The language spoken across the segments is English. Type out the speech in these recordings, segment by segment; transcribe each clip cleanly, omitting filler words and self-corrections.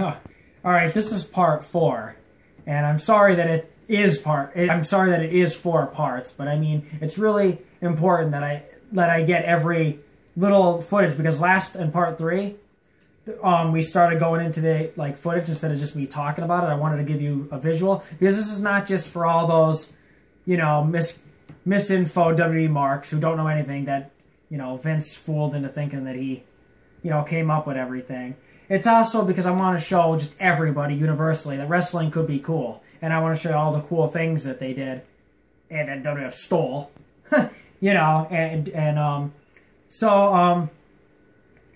All right, this is part 4, and I'm sorry that it is four parts, but I mean it's really important that I get every little footage, because last in part 3, we started going into the footage instead of just me talking about it. I wanted to give you a visual, because this is not just for all those misinfo WWE marks who don't know anything that Vince fooled into thinking that he came up with everything. It's also because I want to show just everybody universally that wrestling could be cool. And I want to show you all the cool things that they did and that WWF stole. But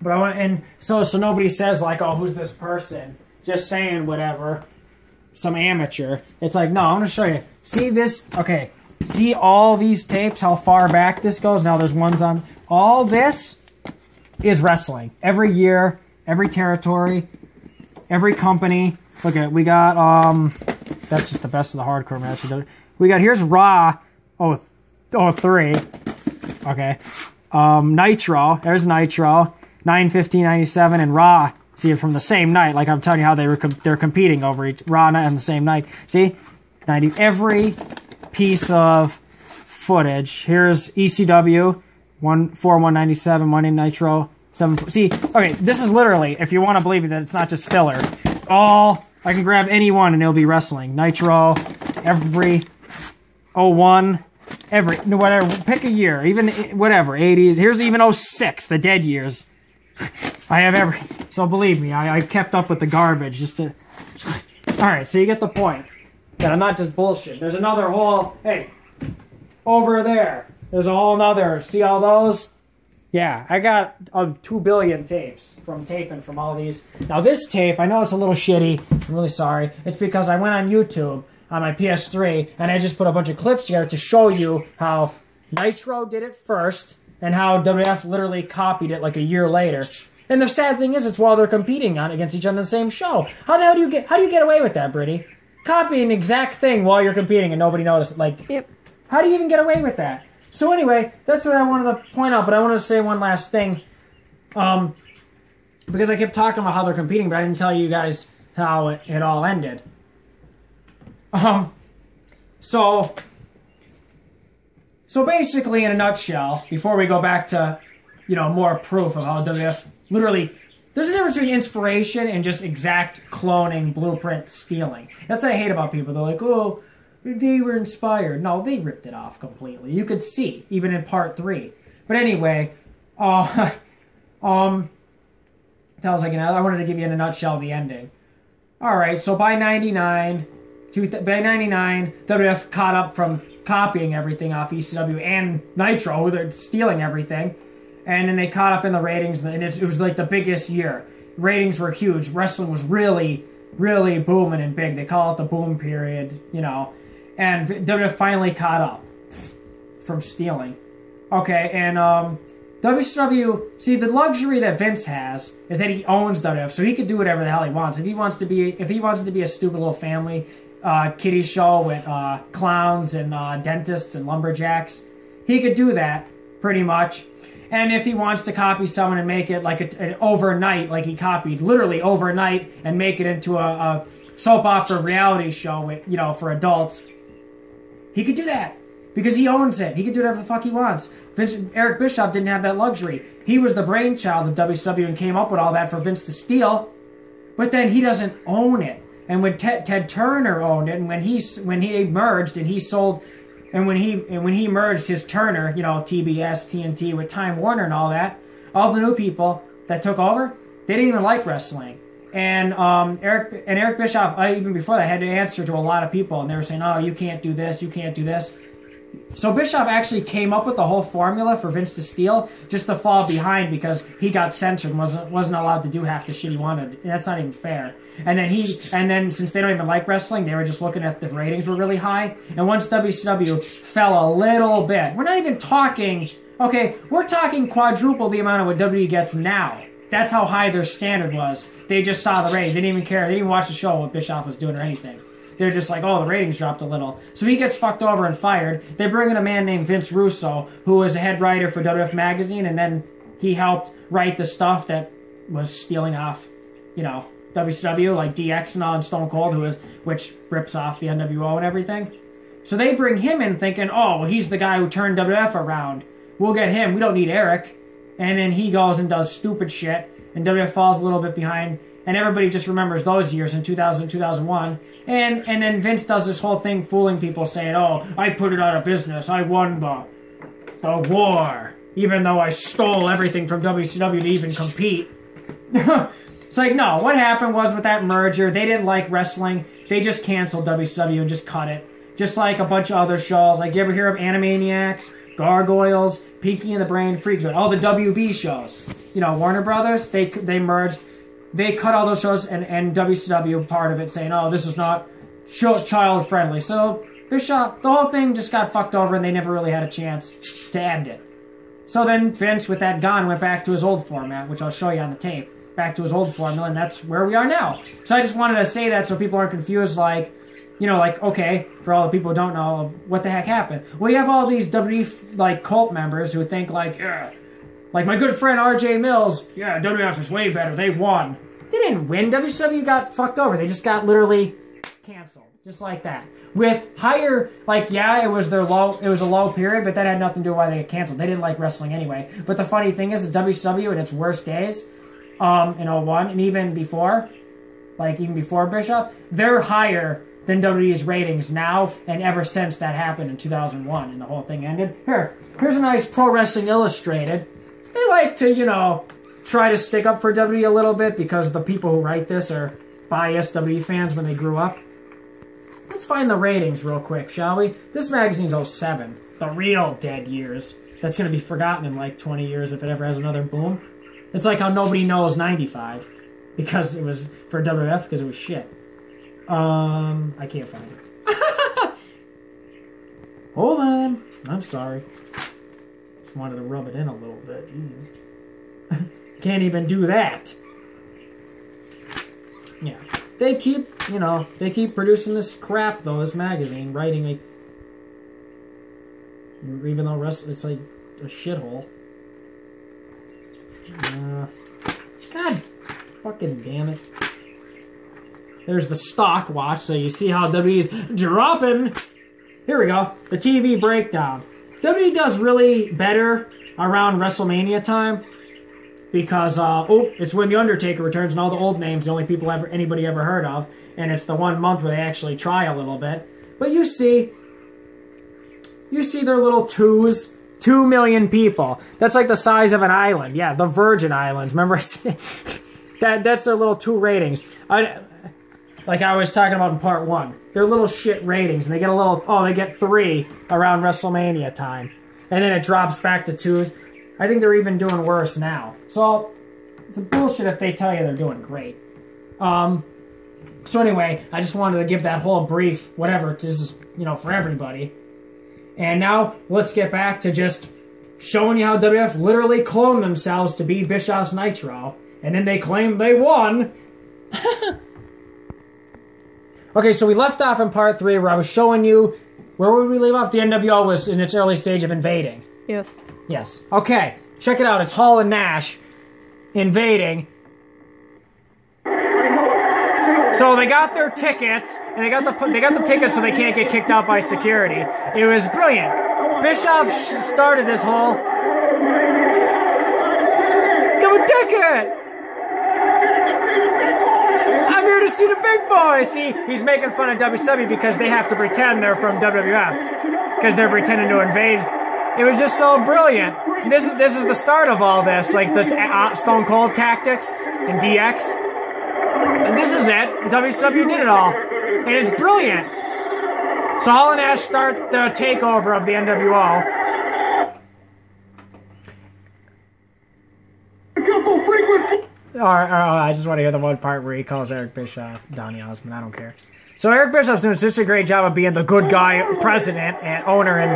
I want, so nobody says like, oh, who's this person? Just saying whatever. Some amateur. It's like, no, I'm going to show you. See this? Okay. See all these tapes, how far back this goes? Now there's ones on. All this is wrestling. Every year, every territory, every company. Look at, we got, that's just the best of the hardcore matches. We got, here's Raw 03. Okay. Nitro, there's Nitro, 9/15/97, and Raw. See, from the same night, like I'm telling you how they're competing over each Raw on the same night. See, 90, every piece of footage. Here's ECW, 1/4/197, Monday Nitro, 7. See, okay, this is literally, if you want to believe that it's not just filler. I can grab any one and it'll be wrestling. Nitro, every 01, whatever, pick a year, even whatever, 80s. Here's even 06, the dead years. I have every, so believe me, I kept up with the garbage just to, alright, so you get the point. That I'm not just bullshit. There's another whole, hey, over there, there's a whole nother, see all those? Yeah, I got 2 billion tapes from taping from all these. Now this tape, I know it's a little shitty, I'm really sorry. It's because I went on YouTube on my PS3 and I just put a bunch of clips together to show you how Nitro did it first and how WWF literally copied it like a year later. And the sad thing is, it's while they're competing against each other on the same show. How the hell do you get away with that, Brittany? Copying the exact thing while you're competing and nobody noticed. Like, yep. How do you even get away with that? So anyway, that's what I wanted to point out, but I wanted to say one last thing. Because I kept talking about how they're competing, but I didn't tell you guys how it all ended. So basically, in a nutshell, before we go back to, more proof of how WWF literally, there's a difference between inspiration and just exact cloning, blueprint stealing. That's what I hate about people. They're like, oh, they were inspired. No, they ripped it off completely. You could see, even in part 3. But anyway, that was like, I wanted to give you in a nutshell the ending. Alright, so by 99, WWF caught up from copying everything off ECW and Nitro. They're stealing everything. And then they caught up in the ratings, and it was like the biggest year. Ratings were huge. Wrestling was really, really booming and big. They call it the boom period, And WWF finally caught up from stealing. Okay, and WCW, see, the luxury that Vince has is that he owns WWF, so he could do whatever the hell he wants. If he wants it to be a stupid little family kiddie show with clowns and dentists and lumberjacks, he could do that pretty much. And if he wants to copy someone and make it like an overnight, like he copied literally overnight, and make it into a soap opera reality show with, for adults, he could do that because he owns it. He could do whatever the fuck he wants. Eric Bischoff didn't have that luxury. He was the brainchild of WCW and came up with all that for Vince to steal, but then he doesn't own it. And when Ted Turner owned it, and when he merged and he sold. And when he merged his Turner, TBS, TNT with Time Warner and all that, all the new people that took over, they didn't even like wrestling. And Eric Bischoff, even before that, had to answer to a lot of people, and they were saying, "Oh, you can't do this, you can't do this." So Bischoff actually came up with the whole formula for Vince to steal, just to fall behind because he got censored and wasn't allowed to do half the shit he wanted. And that's not even fair. And then since they don't even like wrestling, they were just looking at the ratings were really high. And once WCW fell a little bit, we're not even talking, okay, we're talking quadruple the amount of what WWE gets now. That's how high their standard was. They just saw the ratings. They didn't even care. They didn't even watch the show what Bischoff was doing or anything. They're just like, oh, the ratings dropped a little. So he gets fucked over and fired. They bring in a man named Vince Russo, who was a head writer for WWF Magazine, and then he helped write the stuff that was stealing off, WCW, like DX and all, and Stone Cold, which rips off the NWO and everything. So they bring him in thinking, oh, he's the guy who turned WWF around. We'll get him. We don't need Eric. And then he goes and does stupid shit, and WWF falls a little bit behind, and everybody just remembers those years in 2000, 2001. And then Vince does this whole thing fooling people, saying, oh, I put it out of business. I won the war, even though I stole everything from WCW to even compete. It's like, no, what happened was with that merger, they didn't like wrestling. They just canceled WCW and just cut it. Just like a bunch of other shows. Like, you ever hear of Animaniacs, Gargoyles, Pinky and the Brain, Freaks, all the WB shows? You know, Warner Brothers, they merged. They cut all those shows, and WCW part of it, saying, oh, this is not child friendly. So Bischoff, the whole thing just got fucked over, and they never really had a chance to end it. So then Vince, with that gone, went back to his old format, which I'll show you on the tape. Back to his old formula, and that's where we are now. So I just wanted to say that so people aren't confused, like, you know, like, okay, for all the people who don't know, what the heck happened? Well, you have all these WWE, like, cult members who think, like, yeah, like my good friend RJ Mills, yeah, WWF is way better, they won. They didn't win. WCW got fucked over. They just got literally canceled, just like that. With higher, like, yeah, it was a low period, but that had nothing to do with why they got canceled. They didn't like wrestling anyway. But the funny thing is, that WCW in its worst days, in 01, and even before, like, even before Bischoff, they're higher than WWE's ratings now, and ever since that happened in 2001, and the whole thing ended. Here's a nice Pro Wrestling Illustrated. They like to, you know, try to stick up for WWE a little bit, because the people who write this are biased WWE fans when they grew up. Let's find the ratings real quick, shall we? This magazine's 07, the real dead years. That's going to be forgotten in like 20 years if it ever has another boom. It's like how nobody knows 95, because it was for WWF, because it was shit. I can't find it. Hold on. I'm sorry. Just wanted to rub it in a little bit. Jeez. Can't even do that. Yeah. They keep, you know, they keep producing this crap, though, this magazine, writing a... Even though it's like a shithole. God fucking damn it. There's the stock watch, so you see how WWE's dropping. Here we go. The TV breakdown. WWE does really better around WrestleMania time because, it's when The Undertaker returns and all the old names, the only people anybody ever heard of, and it's the 1 month where they actually try a little bit. But you see their little twos. 2 million people. That's like the size of an island. Yeah, the Virgin Islands. Remember I said that's their little 2 ratings. Like I was talking about in part 1. They're little shit ratings, and they get a little, they get 3 around WrestleMania time. And then it drops back to 2s. I think they're even doing worse now. So, it's a bullshit if they tell you they're doing great. So anyway, I just wanted to give that whole brief, whatever, this is, you know, for everybody. And now, let's get back to just showing you how WWF literally cloned themselves to be Bischoff's Nitro. And then they claim they won. Okay, so we left off in part 3 where I was showing you... Where would we leave off? The NWO was in its early stage of invading. Yes. Yes. Okay, check it out. It's Hall and Nash invading. So they got their tickets, and they got the tickets so they can't get kicked out by security. It was brilliant. Bischoff started this whole... Give a ticket! I'm here to see the big boy! See, he's making fun of WCW because they have to pretend they're from WWF. Because they're pretending to invade. It was just so brilliant. This is the start of all this, like the Stone Cold tactics and DX. And this is it. WCW did it all. And it's brilliant. So Hall and Nash start the takeover of the NWO. I just want to hear the one part where he calls Eric Bischoff Donny Osmond. I don't care. So Eric Bischoff's doing such a great job of being the good guy president and owner and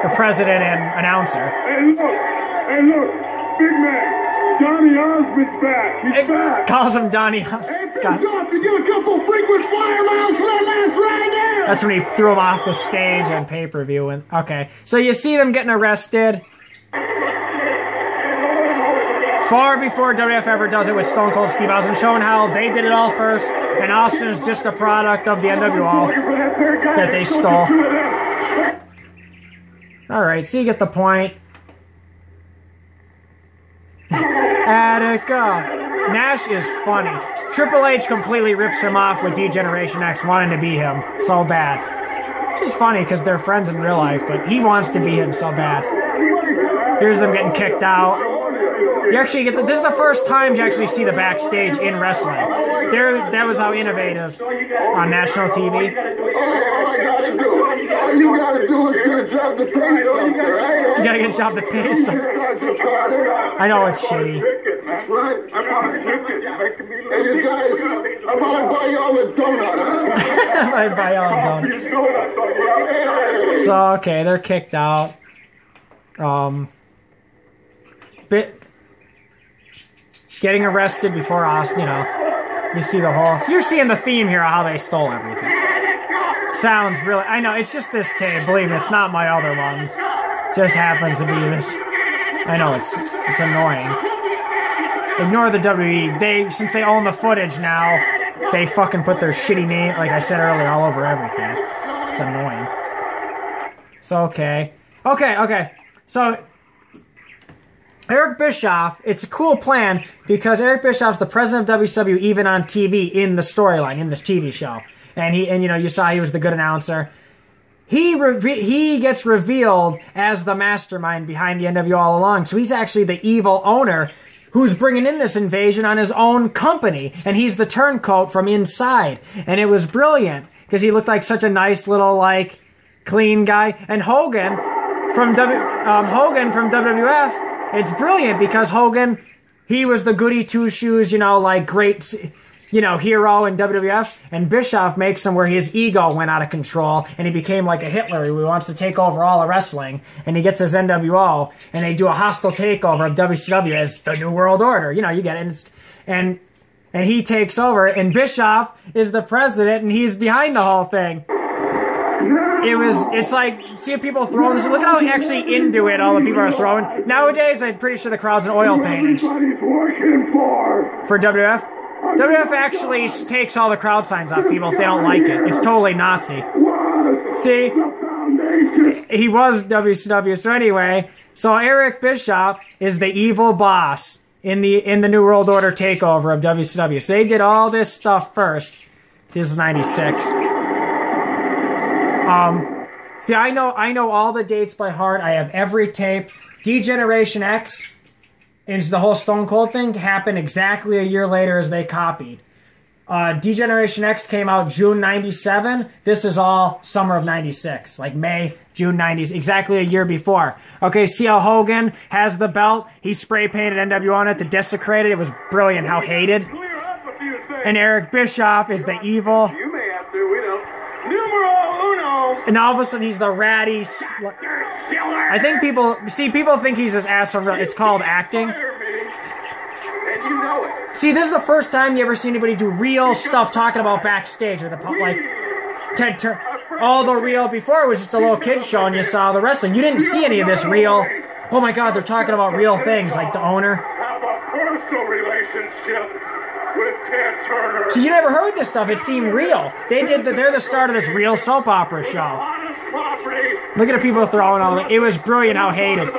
the president and announcer. Hey look, big man, Donny Osmond's back. He's back. Calls him Donny Osmond. Hey, Bischoff, you get a couple frequent flyer miles for that last ride there. That's when he threw him off the stage on pay-per-view. Okay, so you see them getting arrested. Far before WWF ever does it with Stone Cold Steve Austin, showing how they did it all first, and Austin is just a product of the NWO that they stole. Alright, so you get the point. Attica. Nash is funny. Triple H completely rips him off with D-Generation X wanting to be him so bad. Which is funny because they're friends in real life, but he wants to be him so bad. Here's them getting kicked out. You actually get this is the first time you actually see the backstage in wrestling. That was how innovative on national TV. All you gotta do is get a job to pay something, right? You gotta get a job to pay something. I know it's shitty. That's right. I want to drink it. Hey, you guys, I want to buy y'all a donut, huh? I buy y'all a donut. So, okay, they're kicked out. Getting arrested before Austin, you know. You see the whole... You're seeing the theme here of how they stole everything. Sounds really... I know, it's just this tape. Believe me, it's not my other ones. Just happens to be this... I know, it's annoying. Ignore the WWE. Since they own the footage now, they fucking put their shitty name, like I said earlier, all over everything. It's annoying. So, okay. Okay. So... Eric Bischoff, it's a cool plan because Eric Bischoff's the president of WCW even on TV in the storyline, in this TV show. And you know, you saw he was the good announcer. He gets revealed as the mastermind behind the NWO all along. So he's actually the evil owner who's bringing in this invasion on his own company. And he's the turncoat from inside. And it was brilliant because he looked like such a nice little, like, clean guy. And Hogan from WWF, it's brilliant because Hogan, he was the goody two-shoes, you know, like great, you know, hero in WWF, and Bischoff makes him where his ego went out of control, and he became like a Hitler who wants to take over all of wrestling, and he gets his NWO, and they do a hostile takeover of WCW as the New World Order. You know, you get it. And he takes over, and Bischoff is the president, and he's behind the whole thing. It's like, see people throwing this. Look at how actually into it all the people are throwing. Nowadays, I'm pretty sure the crowd's an oil painting. For WWF? WWF actually takes all the crowd signs off people if they don't like it. It's totally Nazi. See? He was WCW. So anyway, so Eric Bischoff is the evil boss in the New World Order takeover of WCW. So they did all this stuff first. This is 96. See, I know all the dates by heart. I have every tape. D-Generation X, and the whole Stone Cold thing happened exactly a year later as they copied. D-Generation X came out June 97. This is all summer of 96. Like May, June 90s, exactly a year before. Okay, see how Hogan has the belt? He spray painted NWO on it to desecrate it. It was brilliant how hated. And Eric Bischoff is the evil... You may have to, we don't. Numero uno. And all of a sudden he's the ratty... I think people think he's this ass from... It's called acting. And you know it. See, this is the first time you ever see anybody do real stuff talking about backstage. Or like, Ted Turner. All the real... Before it was just a little kid show and you saw the wrestling. You didn't see any of this real... Oh my god, they're talking about real things, like the owner. Have a personal relationship with Ted Turner. So you never heard this stuff. It seemed real. They're the start of this real soap opera show. Look at the people throwing all it. It was brilliant how hated.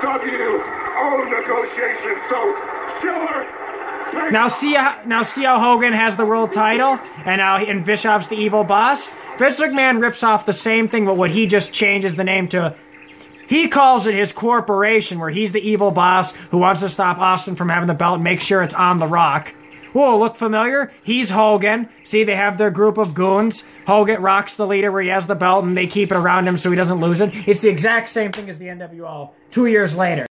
NWO negotiations. So Schiller. Now see how Hogan has the world title, and Bischoff's the evil boss. Vince McMahon rips off the same thing, but what he just changes the name to. He calls it his corporation, where he's the evil boss who wants to stop Austin from having the belt and make sure it's on The Rock. Whoa, look familiar? He's Hogan. See, they have their group of goons. Hogan rocks the leader where he has the belt, and they keep it around him so he doesn't lose it. It's the exact same thing as the NWO 2 years later.